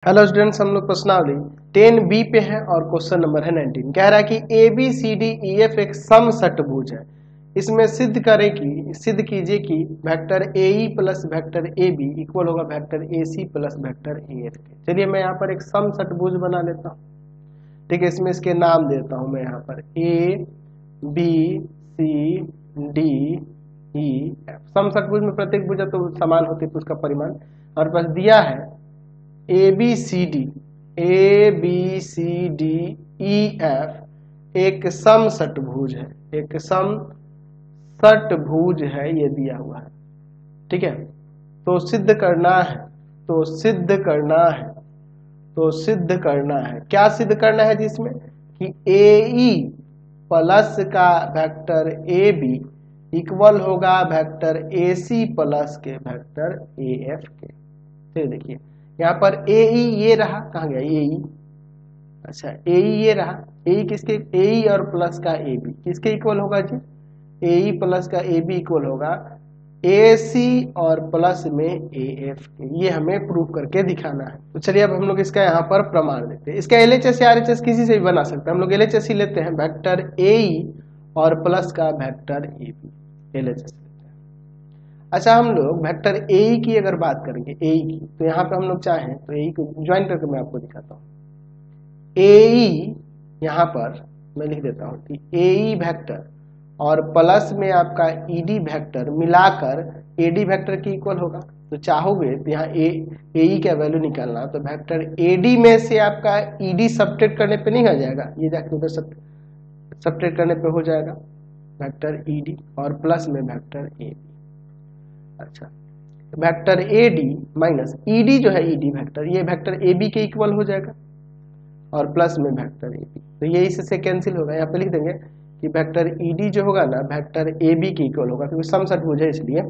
Hello students, हम लोग प्रश्नावली 10B पे है और क्वेश्चन नंबर है 19। कह रहा है कि ABCDEF एक समषटभुज है। इसमें सिद्ध कीजिए कि vector AE plus vector AB equal होगा vector AC plus vector AF के। चलिए मैं यहाँ पर एक समषटभुज बना लेता हूँ। ठीक है, इसमें इसके नाम देता हूँ मैं यहाँ पर ABCDEF। समषटभुज में प्रत्येक भुजा तो समान होती है तो उसका परिमाण, और बस दिया है ABCDEF एक समषटभुज है, एक समषटभुज है, ये दिया हुआ है। ठीक है, तो सिद्ध करना है, क्या सिद्ध करना है जिसमें कि AE प्लस का वेक्टर AB इक्वल होगा वेक्टर AC प्लस के वेक्टर AF के। तो देखिए यहाँ पर AE ये रहा, कहाँ गया AE? अच्छा, AE ये रहा, AE किसके? AE और प्लस का AB किसके इक्वल होगा जी? AE प्लस का AB इक्वल होगा AC और प्लस में AF के। ये हमें प्रूव करके दिखाना है। तो चलिए अब हम लोग इसका यहाँ पर प्रमाण लेते हैं। इसका LHS या RHS किसी से भी बना सकते हैं। हम लोग LHS ही लेते हैं, वेक्टर AE और प्लस का वेक्टर AB, LHS। अच्छा, हम लोग वेक्टर AE की अगर बात करेंगे, AE की, तो यहाँ पे हम लोग चाहें तो AE को ज्वाइन करके मैं आपको दिखाता हूँ। AE यहाँ पर मैं लिख देता हूँ कि AE वेक्टर और प्लस में आपका ED वेक्टर मिलाकर AD वेक्टर की इक्वल होगा। तो चाहोगे तो यहाँ AE का वैल्यू निकालना, तो वेक्टर AD में से आपका ED सब्ट्रैक्ट करने पे नहीं आ जाएगा, ये जाके उधर सब्ट्रैक्ट करने पे हो जाएगा वेक्टर ED और प्लस में वेक्टर AB। अच्छा, वेक्टर AD माइनस ED जो है ED वेक्टर, ये वेक्टर AB के इक्वल हो जाएगा और प्लस में वेक्टर AB। तो ये इससे कैंसिल होगा। यहाँ पे लिख देंगे कि वेक्टर ED जो होगा ना वेक्टर AB के इक्वल होगा, क्योंकि समषटभुज है इसलिए।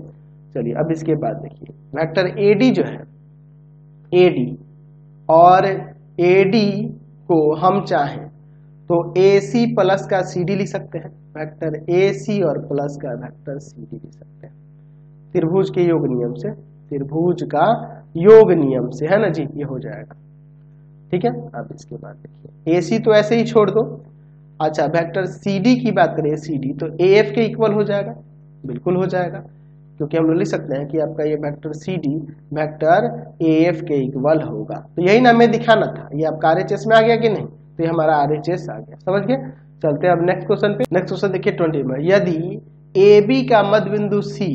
चलिए अब इसके बाद देखिए, वेक्टर AD जो है AD और AD को हम चाहें तो AC प्लस का CD लिख सकते हैं, वेक्टर AC और प्लस का वेक्टर CD लिख सकते हैं त्रिभुज के योग नियम से, त्रिभुज का योग नियम से, है ना जी, ये हो जाएगा। ठीक है, अब इसके बाद देखिए AC तो ऐसे ही छोड़ दो। अच्छा, वेक्टर CD की बात करें, CD तो AF के इक्वल हो जाएगा, बिल्कुल हो जाएगा, क्योंकि हम लोग लिख सकते हैं कि आपका ये वेक्टर CD वेक्टर AF के इक्वल होगा। तो यही ना हमें दिखाना था। ये आपका RHS में आ गया कि नहीं? तो ये हमारा RHS आ गया, समझ गए। चलते हैं अब नेक्स्ट क्वेश्चन पे। नेक्स्ट क्वेश्चन देखिए 20 में, यदि AB का मध्य बिंदु C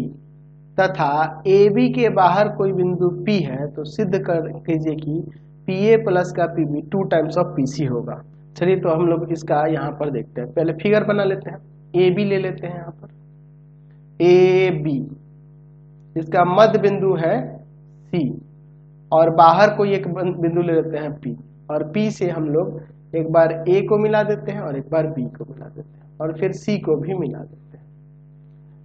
तथा AB के बाहर कोई बिंदु P है तो सिद्ध कर कीजिए कि PA प्लस का PB 2 टाइम्स ऑफ PC होगा। चलिए तो हम लोग इसका यहाँ पर देखते हैं, पहले फिगर बना लेते हैं। AB ले लेते हैं यहाँ पर, AB इसका मध्य बिंदु है C और बाहर कोई एक बिंदु ले लेते हैं P, और P से हम लोग एक बार A को मिला देते हैं और एक बार B को मिला देते हैं और फिर C को भी मिला देते हैं।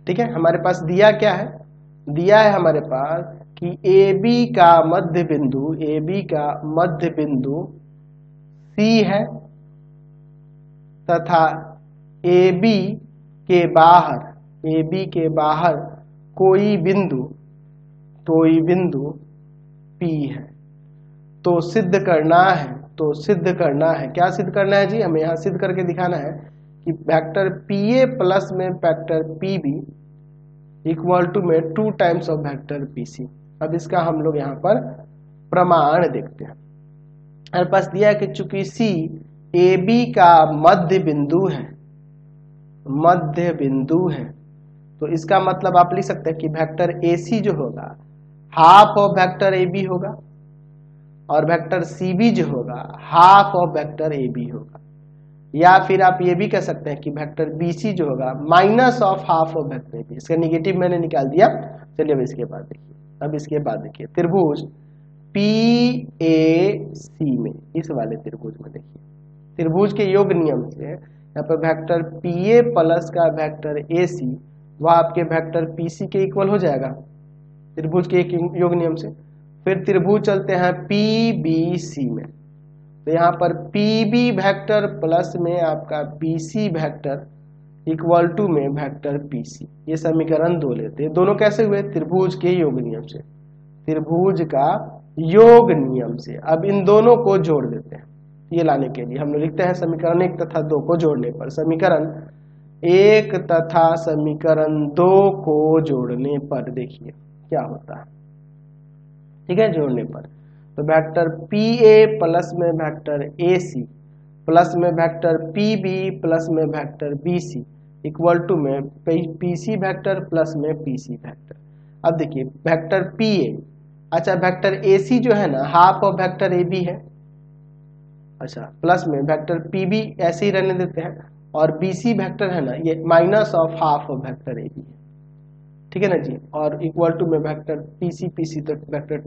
ठीक है, हमारे पास दिया क्या है? दिया है हमारे पास कि AB का मध्य बिंदु C है तथा AB के बाहर कोई बिंदु P है। तो सिद्ध करना है, क्या सिद्ध करना है जी? हमें यहाँ सिद्ध करके दिखाना है कि वेक्टर PA प्लस में वेक्टर PB इक्वल टू में 2 टाइम्स ऑफ वेक्टर PC। अब इसका हम लोग यहाँ पर प्रमाण देखते हैं। हमारे पास दिया है कि चूंकि C AB का मध्य बिंदु है तो इसका मतलब आप लिख सकते हैं कि वेक्टर AC जो होगा हाफ ऑफ वेक्टर AB होगा और वेक्टर CB जो होगा हाफ ऑफ वेक्टर AB होगा, या फिर आप ये भी कह सकते हैं कि वेक्टर BC जो होगा minus of half of vector AB। इसका निगेटिव मैंने निकाल दिया। चलिए अब इसके बाद देखिए, त्रिभुज PAC में, इस वाले त्रिभुज में देखिए, त्रिभुज के योग नियम से यहाँ पर वेक्टर PA प्लस का वेक्टर AC वह आपके वेक्टर PC के इक्वल हो जाएगा त्रिभुज के योग नियम से। फिर त्रिभुज चलते हैं PBC में, तो यहाँ पर PB वेक्टर प्लस में आपका BC वेक्टर इक्वल टू में वेक्टर PC। ये समीकरण 2 लेते हैं। दोनों कैसे हुए? त्रिभुज के योग नियम से, त्रिभुज का योग नियम से। अब इन दोनों को जोड़ देते हैं, ये लाने के लिए हम लोग लिखते हैं समीकरण 1 तथा 2 को जोड़ने पर, समीकरण 1 तथा समीकरण 2 को जोड़ने पर देखिए क्या होता है। ठीक है, जोड़ने पर तो वेक्टर PA प्लस में वेक्टर AC प्लस में वेक्टर PB प्लस में वेक्टर BC इक्वल टू में PC वेक्टर प्लस में PC वेक्टर। अब देखिए वेक्टर PA, अच्छा वेक्टर AC जो है ना हाफ ऑफ वेक्टर AB है, अच्छा प्लस में वेक्टर PB ऐसे ही रहने देते हैं, और BC वेक्टर है ना ये minus of half of vector AB है, ठीक है ना जी, और इक्वल टू में वेक्टर PC तो वेक्टर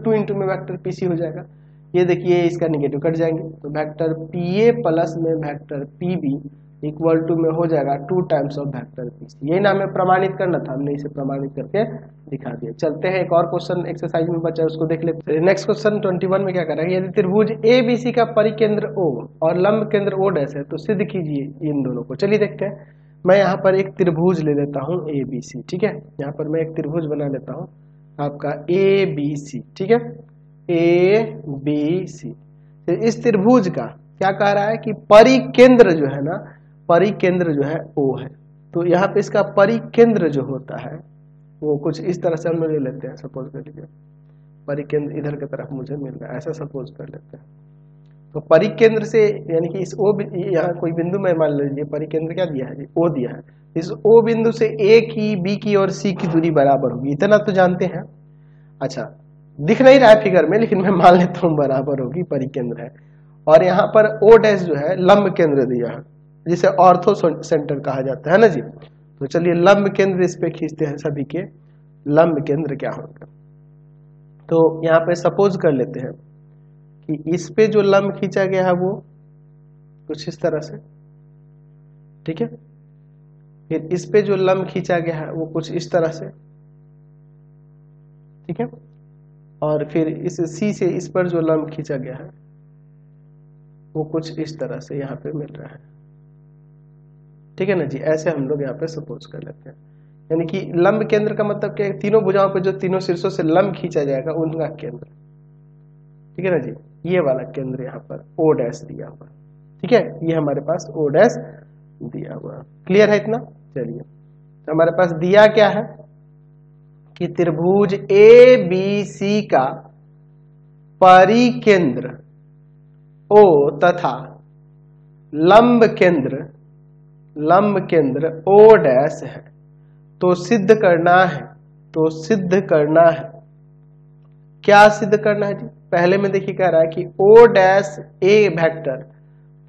2 इंटू में वेक्टर PC हो जाएगा। ये देखिए इसका निगेटिव कट जाएंगे, तो वेक्टर PA प्लस में वेक्टर PB इक्वल टू में हो जाएगा 2 टाइम्स ऑफ वेक्टर PC। यही नाम है प्रमाणित करना था, हमने इसे प्रमाणित करके दिखा दिया। चलते हैं एक और क्वेश्चन एक्सरसाइज में बचा है उसको देख लेते हैं। नेक्स्ट क्वेश्चन 21 में क्या कर रहा है, यदि त्रिभुज ABC का परिकेंद्र O और लंब केंद्र O' है तो सिद्ध कीजिए इन दोनों को। चलिए देखते हैं, मैं यहाँ पर एक त्रिभुज ले लेता हूँ ABC, ठीक है, यहाँ पर मैं एक त्रिभुज बना लेता हूँ आपका ABC, ठीक है, ABC। तो इस त्रिभुज का क्या कह रहा है कि परिकेंद्र जो है ना, परिकेंद्र जो है O है, तो यहाँ पे इसका परिकेंद्र जो होता है वो कुछ इस तरह से हम लोग ले लेते हैं। सपोज कर लीजिए परिकेंद्र इधर की तरफ मुझे मिल रहा है, ऐसा सपोज कर लेते हैं। तो परिकेंद्र से यानी कि इस O, यहाँ कोई बिंदु में मान लीजिए परिकेंद्र क्या दिया है, O दिया है, इस O बिंदु से A की, B की और C की दूरी बराबर होगी, इतना तो जानते हैं। अच्छा दिख नहीं रहा है फिगर में, लेकिन मैं मान लेता हूँ बराबर होगी, परिकेंद्र है। और यहाँ पर O डैश जो है लंब केंद्र दिया है, जिसे ऑर्थो सेंटर कहा जाता है ना जी। तो चलिए लंब केंद्र इस पे खींचते हैं, सभी के लंब केंद्र क्या होगा। तो यहाँ पे सपोज कर लेते हैं कि इस पे जो लंब खींचा गया है वो कुछ इस तरह से, ठीक है, फिर इस पे जो लंब खींचा गया है वो कुछ इस तरह से, ठीक है, और फिर इस C से इस पर जो लंब खींचा गया है वो कुछ इस तरह से यहाँ पे मिल रहा है, ठीक है ना जी। ऐसे हम लोग यहाँ पे सपोज कर लेते हैं, यानी कि लंब केंद्र का मतलब क्या है, तीनों भुजाओं पे जो तीनों शीर्षों से लंब खींचा जाएगा उनका केंद्र, ठीक है ना जी। ये वाला केंद्र यहाँ पर O डैश दिया हुआ, ठीक है, ये हमारे पास O डैश दिया हुआ। क्लियर है इतना। चलिए तो हमारे पास दिया क्या है कि त्रिभुज ABC का परिकेंद्र O तथा लंब केंद्र O डैश है, तो सिद्ध करना है, तो सिद्ध करना है, क्या सिद्ध करना है जी। पहले में देखिए कह रहा है कि O dash A vector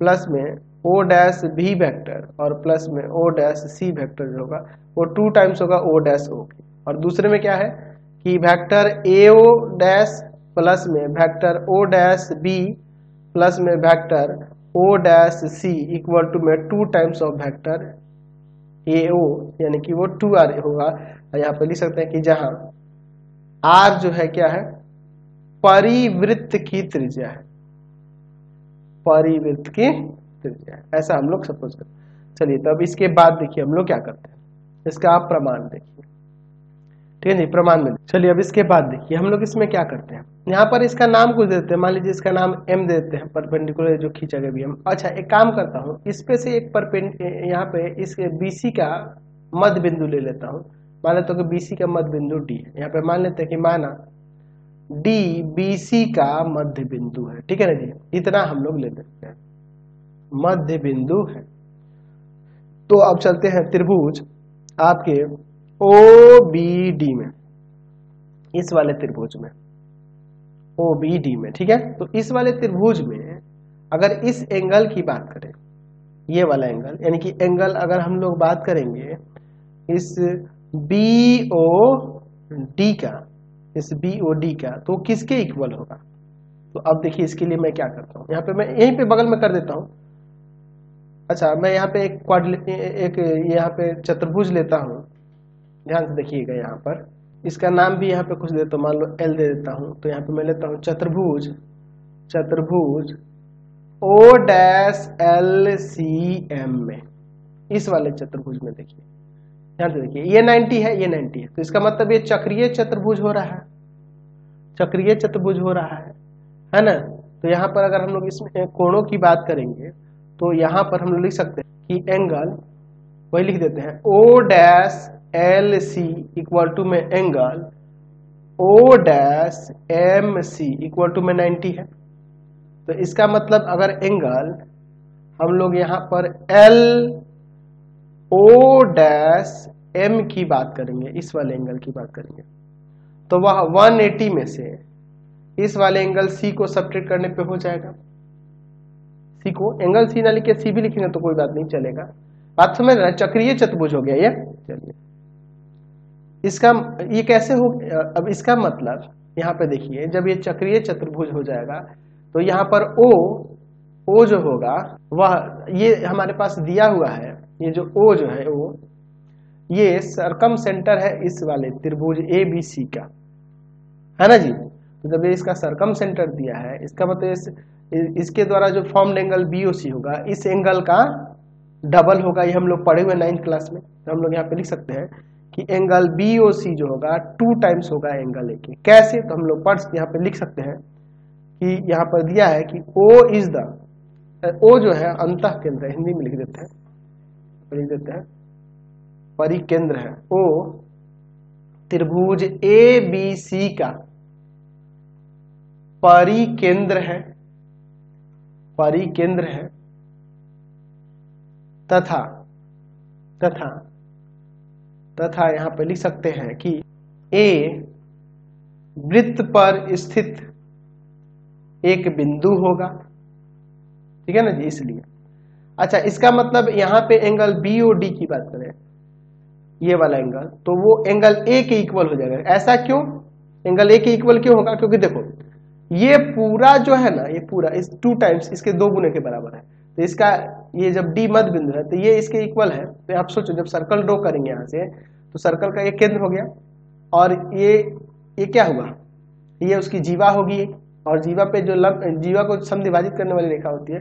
plus में O डैश B वेक्टर और प्लस में O डैश C वेक्टर जो होगा वो 2 टाइम्स होगा O डैश O की। और दूसरे में क्या है कि वेक्टर AO डैश प्लस में vector O dash B plus में vector O dash C equal to में 2 टाइम्स ऑफ वेक्टर AO, यानी कि वो 2R होगा। यहाँ पे लिख सकते हैं कि जहां R जो है क्या है, परिवृत्त की त्रिज्या है, परिवृत्त की त्रिज्या है, ऐसा हम लोग सपोज करते हैं। चलिए तो अब इसके बाद देखिए हम लोग क्या करते हैं, इसका आप प्रमाण देखिए, ठीक है जी, प्रमाण में। चलिए अब इसके बाद देखिए हम लोग इसमें क्या करते हैं, यहाँ पर इसका नाम कुछ देते हैं, मान लीजिए इसका नाम M देते हैं, परपेंडिकुलर जो खींचा गया भी M। अच्छा एक काम करता हूँ, इस पे से एक यहाँ पे इस BC का मध्य बिंदु ले लेता हूँ, मान लेता हूँ कि BC का मध्य बिंदु D है। यहाँ पे मान लेते हैं कि माना D BC का मध्य बिंदु है, ठीक है ना जी, इतना हम लोग ले लेते हैं मध्य बिंदु है। तो अब चलते हैं त्रिभुज आपके OBD में, इस वाले त्रिभुज में OBD में, ठीक है। तो इस वाले त्रिभुज में अगर इस एंगल की बात करें, ये वाला एंगल, यानी कि एंगल अगर हम लोग बात करेंगे इस BOD का, इस BOD का, तो किसके इक्वल होगा। तो अब देखिए इसके लिए मैं क्या करता हूँ, यहाँ पे मैं यहीं पे बगल में कर देता हूँ। अच्छा मैं यहाँ पे एक यहाँ पे चतुर्भुज लेता हूँ, ध्यान से देखिएगा, यहाँ पर इसका नाम भी यहाँ पे कुछ देता हूँ, मान लो L दे देता हूँ। तो यहाँ पे मैं लेता हूँ चतुर्भुज O डैश LCM में, इस वाले चतुर्भुज में देखिए, ध्यान से देखिए, ये 90 है, ये 90 है, तो इसका मतलब ये चक्रीय चतुर्भुज हो रहा है। चक्रीय चतुर्भुज हो रहा है ना। तो यहाँ पर अगर हम लोग इसमें कोणों की बात करेंगे तो यहाँ पर हम लोग लिख सकते हैं कि एंगल, वही लिख देते हैं O dash L C equal to में angle O dash M C equal to में 90 है। तो इसका मतलब अगर एंगल हम लोग यहाँ पर एल ओ डैश एम की बात करेंगे, इस वाले एंगल की बात करेंगे, तो वह 180 में से इस वाले एंगल सी को सब्ट्रैक्ट करने पे हो जाएगा। सी को एंगल सी ना लिखे सी भी लिखेंगे तो कोई बात नहीं चलेगा। बात समझ रहे हैं, चक्रीय चतुर्भुज हो गया ये। चलिए इसका ये कैसे हो, अब इसका मतलब यहाँ पे देखिए जब ये चक्रीय चतुर्भुज हो जाएगा तो यहाँ पर ओ जो होगा वह ये हमारे पास दिया हुआ है, ये जो ओ जो है ओ ये सरकम सेंटर है इस वाले त्रिभुज ए बी सी का, है ना जी। तो जब ये इसका सरकम सेंटर दिया है इसका मतलब इसके द्वारा जो फॉर्म्ड एंगल बीओसी होगा इस एंगल का डबल होगा। ये हम लोग पढ़े हुए 9th क्लास में। तो हम लोग यहाँ पे लिख सकते हैं कि एंगल बीओसी जो होगा 2 टाइम्स होगा एंगल ए के। कैसे, तो हम लोग पढ़ यहाँ पे लिख सकते हैं कि यहाँ पर दिया है कि ओ इज द, ओ जो है अंतः केंद्र, हिंदी में लिख देते हैं परिकेंद्र है। ओ त्रिभुज ए बी सी का परिकेंद्र है तथा यहां पे लिख सकते हैं कि ए वृत्त पर स्थित एक बिंदु होगा, ठीक है ना जी, इसलिए। अच्छा, इसका मतलब यहां पे एंगल बीओडी की बात करें, ये वाला एंगल, तो वो एंगल ए के इक्वल हो जाएगा। ऐसा क्यों, एंगल ए के इक्वल क्यों होगा, क्योंकि देखो ये पूरा जो है ना, ये पूरा इस 2 टाइम्स इसके 2 गुने के बराबर है। तो इसका ये जब डी मध्य बिंदु है तो ये इसके इक्वल है। तो आप सोचो जब सर्कल ड्रॉ करेंगे यहाँ से तो सर्कल का ये केंद्र हो गया और ये क्या हुआ, ये उसकी जीवा होगी और जीवा पे जो जीवा को समद्विभाजित करने वाली रेखा होती है,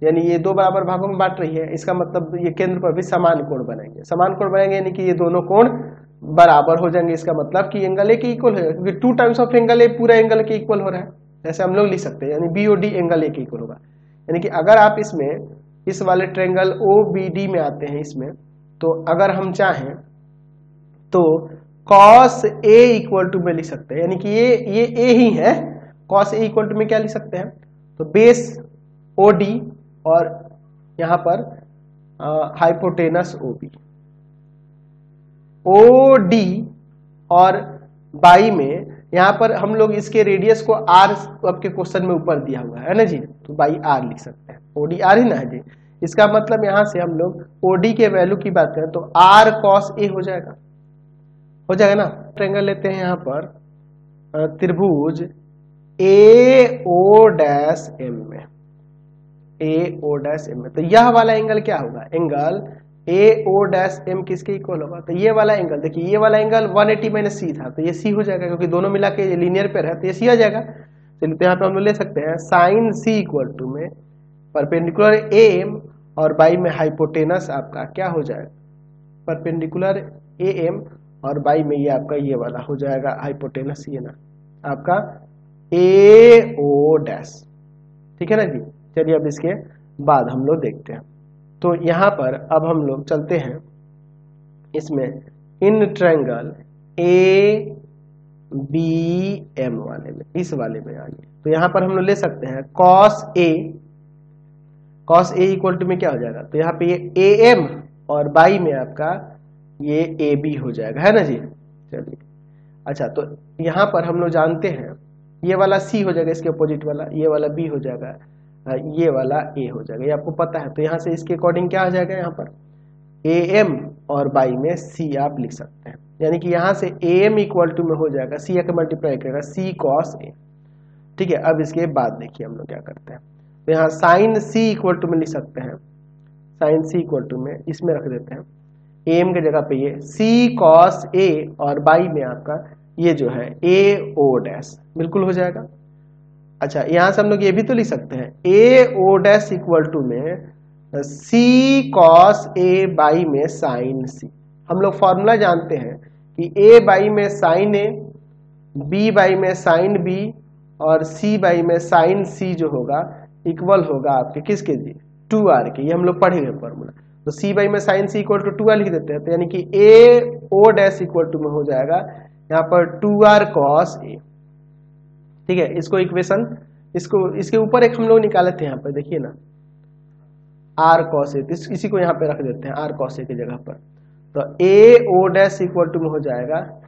यानी ये 2 बराबर भागों में बांट रही है। इसका मतलब ये केंद्र पर भी समान कोण बनाएंगे यानी कि ये दोनों कोण बराबर हो जाएंगे। इसका मतलब कि एंगल ए के इक्वल हो जाएगा, क्योंकि 2 टाइम्स ऑफ एंगल ए पूरा एंगल के इक्वल हो रहा है। ऐसे हम लोग लिख सकते हैं, यानी बीओडी एंगल ए के इक्वल होगा। यानी कि अगर आप इसमें इस वाले ट्रायंगल ओबीडी में आते हैं इसमें, तो अगर हम चाहें तो cos a इक्वल टू में लिख सकते हैं, यानी कि ये a ही है। cos a इक्वल टू में क्या लिख सकते हैं, तो बेस OD और यहां पर हाइपोटेनस OB, OD और बाई में यहां पर हम लोग इसके रेडियस को r आपके क्वेश्चन में ऊपर दिया हुआ है ना जी, तो बाई r लिख सकते हैं। OD r ही ना है जी। इसका मतलब यहां से हम लोग OD के वैल्यू की बात करें तो r cos a हो जाएगा ना। ट्रायंगल लेते हैं यहां पर त्रिभुज AO'M में, तो यह वाला एंगल क्या होगा, एंगल AO'M किसके इक्वल होगा, तो ये वाला एंगल देखिए, ये वाला एंगल 180 - c था, तो ये c हो जाएगा, क्योंकि दोनों मिला के लीनियर पेयर है तो ये c आ जाएगा। चलिए तो यहाँ पे हम लोग ले सकते हैं sin c इक्वल टू में परपेंडिकुलर AM और बाई में हाइपोटेनस आपका क्या हो जाएगा, परपेंडिकुलर AM और बाई में ये आपका ये वाला हो जाएगा हाइपोटेनस, ये ना आपका AO', ठीक है ना जी। चलिए अब इसके बाद हम लोग देखते हैं। तो यहां पर अब हम लोग चलते हैं इसमें इन ट्रायंगल ABM वाले में, इस वाले में आइए। तो यहां पर हम लोग ले सकते हैं cos A इक्वल टू में क्या हो जाएगा, तो यहाँ पे ये AM और बाई में आपका ये AB हो जाएगा, है ना जी। चलिए अच्छा, तो यहाँ पर हम लोग जानते हैं ये वाला C हो जाएगा, इसके अपोजिट वाला, ये वाला B हो जाएगा, ये वाला A हो जाएगा, ये आपको पता है। तो यहाँ से इसके अकॉर्डिंग क्या हो जाएगा, यहाँ पर AM और बाई में C आप लिख सकते हैं, यानी कि यहाँ से AM इक्वल टू में हो जाएगा C का मल्टीप्लाई करेगा C cos A, ठीक है। अब इसके बाद देखिए हम लोग क्या करते हैं, तो यहाँ sin C इक्वल टू में लिख सकते हैं, sin C इक्वल टू में इसमें रख देते हैं AM के जगह पे ये C cos A और बाई में आपका ये जो है AO' बिल्कुल हो जाएगा। अच्छा, यहां से हम लोग ये भी तो लिख सकते हैं AO' इक्वल टू में C cos A बाई में sin C। हम लोग फॉर्मूला जानते हैं कि A बाई में sin A बी बाई में साइन बी और सी बाई में साइन सी जो होगा इक्वल होगा आपके किसके जी 2r के। ये हम लोग पढ़ेंगे फॉर्मूला। तो सी बाई में sine C equal to 2r लिख देते हैं, तो यानी कि A O dash equal to में हो जाएगा यहाँ पर 2r cos a। ठीक है, इसको इक्वेशन इसके ऊपर एक हम लोग निकाले थे, यहाँ पर देखिए ना r cos a, इसी को यहाँ पे रख देते हैं r cos a की जगह पर। तो a o dash equal to में हो जाएगा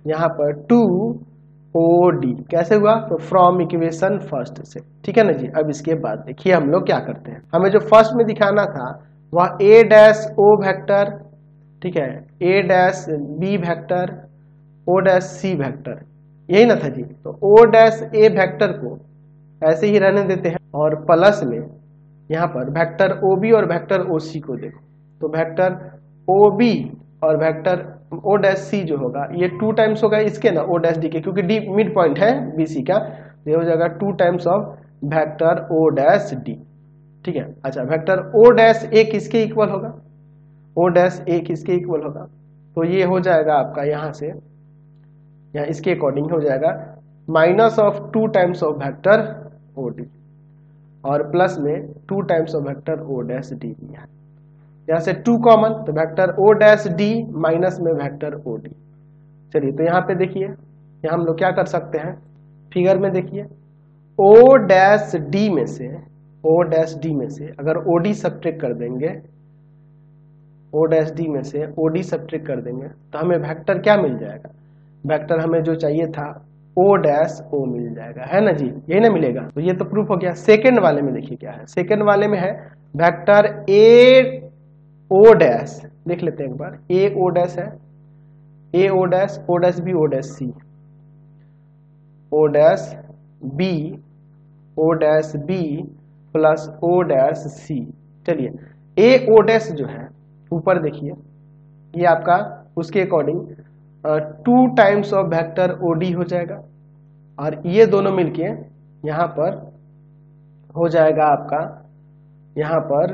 यहाँ पर 2od। कैसे हुआ? तो फ्रॉम इक्वेशन फर्स्ट से। ठीक है ना जी। अब इसके बाद देखिए हम लोग क्या करते हैं, हमें जो फर्स्ट में दिखाना था वह a डैश o वेक्टर, ठीक है, a dash b vector, o dash c vector, यही ना था जी। तो o डैश a वेक्टर को ऐसे ही रहने देते हैं और प्लस में यहाँ पर वेक्टर ob और वेक्टर oc को देखो। तो वेक्टर ob और वेक्टर o डैश c जो होगा ये 2 टाइम्स होगा इसके ना o डैश d के, क्योंकि d मिड पॉइंट है bc का, तो ये हो जाएगा 2 times of vector o dash d। ठीक है। अच्छा, वेक्टर o डैश a किसके इक्वल होगा? o डैश a किसके इक्वल होगा? तो ये हो जाएगा आपका यहाँ से, यहाँ इसके अकॉर्डिंग हो जाएगा minus of 2 times of vector od और प्लस में 2 times of vector o dash d दिया है। यहाँ से 2 कॉमन, तो vector o dash d minus में वेक्टर od। चलिए, तो यहाँ पे देखिए, यहाँ हम लोग क्या कर सकते हैं, फिगर में देखिए o डैश d में से अगर od सब्ट्रैक्ट कर देंगे, o डैश d में से od सब्ट्रैक्ट कर देंगे तो हमें वेक्टर क्या मिल जाएगा? वेक्टर हमें जो चाहिए था o डैश o मिल जाएगा, है ना जी, यही ना मिलेगा। तो ये तो प्रूफ हो गया। सेकेंड वाले में देखिए क्या है, सेकेंड वाले में है वेक्टर a o डैश, देख लेते हैं एक बार, a o डैश है, a o dash b o dash c, o dash b plus o dash c। चलिए, a o डैश जो है ऊपर देखिए, ये आपका उसके according 2 times of vector od हो जाएगा और ये दोनों मिलके यहाँ पर हो जाएगा आपका, यहाँ पर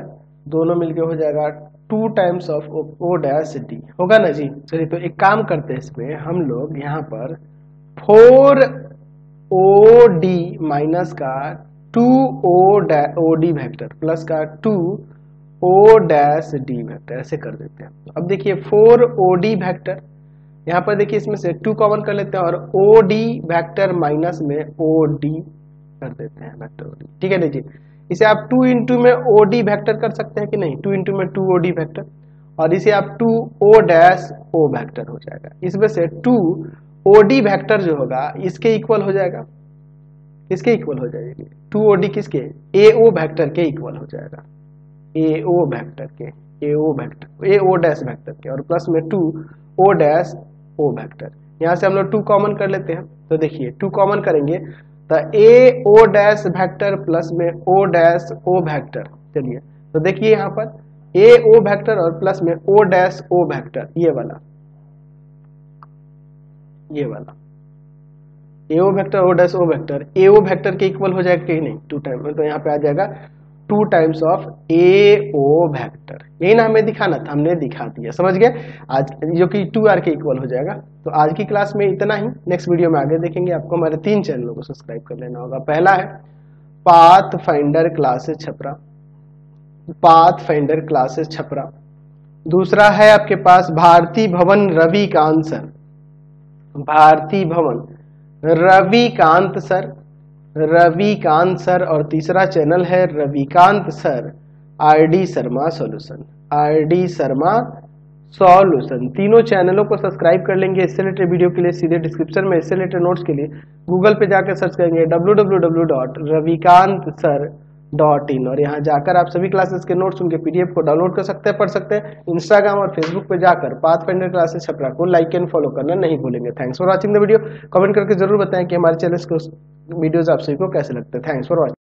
दोनों मिलके हो जाएगा 2 times of o dash d, होगा ना जी। चलिए, तो एक काम करते हैं, इसमें हम लोग यहाँ पर 4od माइनस का 2od वेक्टर प्लस का 2o डैश d वेक्टर ऐसे कर देते हैं। अब देखिए 4od वेक्टर, यहाँ पर देखिए इसमें से 2 कॉमन कर लेते हैं और od वेक्टर माइनस में od कर देते हैं, वेक्टर od। ठीक है ना जी। इसे आप 2 इंटू में od वेक्टर कर सकते हैं कि नहीं, 2 इंटू में 2od वेक्टर, और इसे आप 2o डैश o वेक्टर हो जाएगा। इसमें से 2od वेक्टर जो होगा इसके इक्वल हो जाएगा, किसके इक्वल हो जाएगी? 2od किसके? ao वेक्टर के इक्वल हो जाएगा, ao वेक्टर के, ao डैश वेक्टर के, और प्लस में 2o डैश o वेक्टर। यहाँ से हम लोग 2 कॉमन कर लेते हैं, तो देखिए 2 कॉमन करेंगे तो ao डैश वेक्टर प्लस में o डैश o वेक्टर। चलिए, तो देखिए यहाँ पर ao वेक्टर और प्लस में o डैश o वेक्टर, ये वाला ao vector o dash o vector ao vector के इक्वल हो जाएगा कि नहीं? 2 टाइम, तो यहाँ पे आ जाएगा 2 टाइम्स ऑफ ao वेक्टर। यही ना हमें दिखाना था, हमने दिखा दिया, समझ गए आज, जो कि 2r के इक्वल हो जाएगा। तो आज की क्लास में इतना ही, नेक्स्ट वीडियो में आगे देखेंगे। आपको हमारे 3 चैनलों को सब्सक्राइब कर लेना होगा। पहला है पाथ फाइंडर क्लासेस छपरा, दूसरा है आपके पास भारती भवन रविकांत सर, और तीसरा चैनल है Ravikant sir RD Sharma solution. तीनों चैनलों को सब्सक्राइब कर लेंगे। इससे रिलेटेड वीडियो के लिए सीधे डिस्क्रिप्शन में, इससे रिलेटेड नोट्स के लिए गूगल पे जाकर सर्च करेंगे www.ravikantsir.in, और यहाँ जाकर आप सभी क्लासेस के नोट्स, उनके PDF को डाउनलोड कर सकते हैं, पढ़ सकते हैं। इंस्टाग्राम और फेसबुक पे जाकर पाथफाइंडर क्लासेस छपरा को लाइक एंड फॉलो करना नहीं भूलेंगे। Thanks for watching the video. Comment करके जरूर बताएं कि हमारे चैनल को वीडियोस आप सभी को कैसे लगते हैं। Thanks for watching.